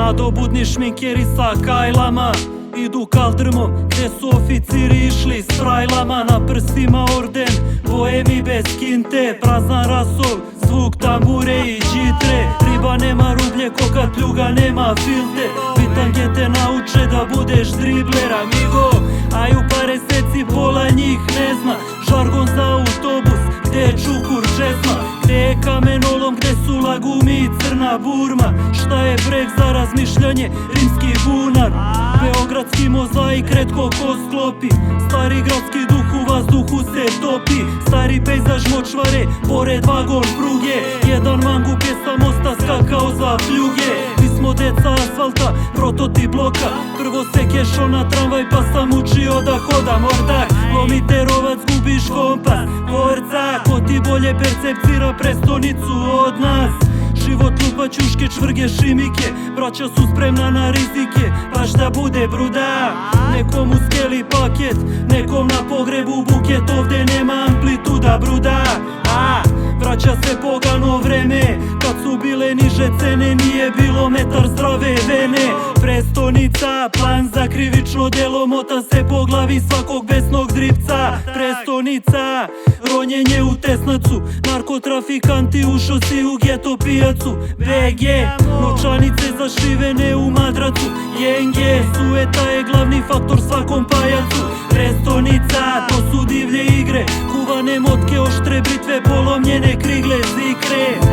Nadobudni šminkeri sa kajlama idu kaldrmom gde su oficiri išli s trajlama. Na prstima orden, boemi bez kinte, prazan rasol, zvuk tambure i džitre. Riba nema rublje, koka pljuga nema filte. Bitange te nauče da budeš dribler, amigo. A i u pare seci pola njih ne zna žargon za autobus, gde je čukur česma, gde je kamenolom, gde su lagumi i crna burma. Šta je breg za razmišljanje, rimski bunar. Beogradski mozaik retko ko sklopi, stari gradski duh u vazduhu se topi. Stari pejzaž močvare, pored vagon pruge, jedan mangup je sa mosta skakao za pljuge. Mi smo deca asfalta, prototip bloka, prvo se kešo na tramvaj pa sam učio da hodam ordak. Lomite rovac, gubiš kompas, borca, ko ti bolje percepcira prestonicu od nas. Život lupa ćuške, čvrge, šimike, braća su spremna na rizike, pa šta bude bruda. Nekom u skeli paket, nekom na pogrebu buket, ovde nema amplituda bruda. Vraća se pogano vreme, kad su bile niže cene, nije bilo metar zdrave vene. Prestonica, plan za krivično delo, mota se po glavi svakog besnog dripca. Prestonica, ronjenje u tesnacu, narkotrafikanti ušo si u geto pijacu. BG, novčanice zašivene u madracu, jenge, sueta je glavni faktor svakom pajacu. Prestonica, to su divlje igre, kuvane motke, oštre britve, polomljene krigle, zikre.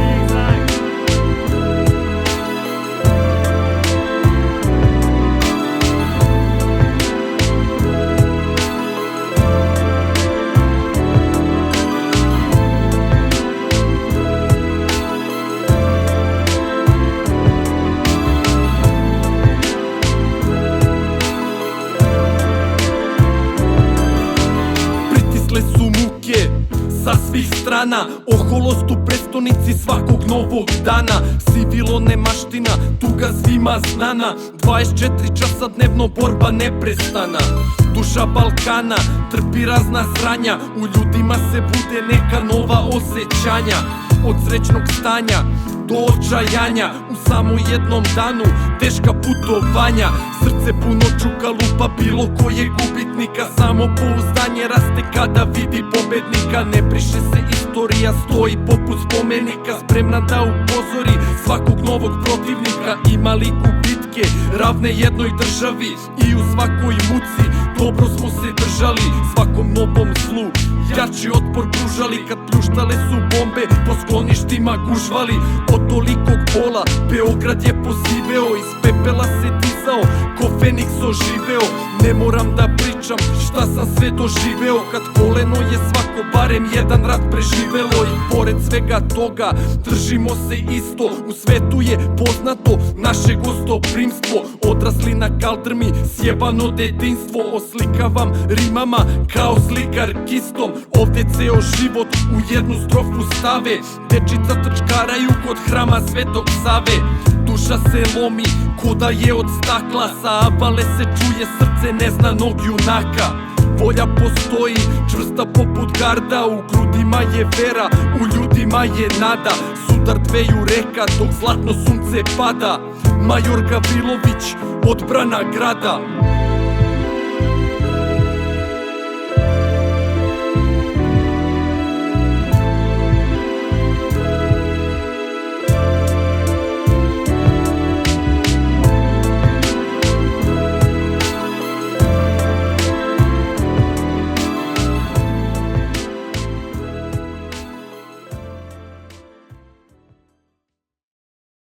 Su muke sa svih strana, oholost u prestonici svakog novog dana. Sivilo nemaština, tuga svima znana, 24 časa dnevno borba neprestana. Duša Balkana trpi razna sranja, u ljudima se bude neka nova osjećanja. Od srećnog stanja do očajanja, u samo jednom danu teška putovanja. Srce puno čuka, lupa bilo kojeg gubitnika, samo pouzdanje raste kada vidi pobednika. Ne briše se istorija, stoji poput spomenika, spremna da upozori svakog novog protivnika. Ima li gubitke ravne jednoj državi i u svakoj muci dobro smo se držali. Svakom novom zlu jači otpor pružali, kad pljuštale su bombe po skloništima gužvali. Od tolikog bola Beograd je posiveo, iz pepela se dizao, ko Feniks oživeo. Ne moram da pričam šta sam sve doživeo, kad koleno je svako barem jedan rat preživelo. I pored svega toga držimo se isto, u svetu je poznato naše gostoprimstvo. Odrasli na kaldrmi, sjebano detinjstvo, oslikavam rimama kao slikar kistom. Ovde ceo život u jednu strofu stave, dečica trčkaraju kod hrama Svetog Save. Duša se lomi ko da je od stakla, sa abale se čuje srce neznanog junaka. Volja postoji, čvrsta poput garda, u grudima je vera, u ljudima je nada. Sudar dveju reka dok zlatno sunce pada, Major Gavrilović, odbrana grada.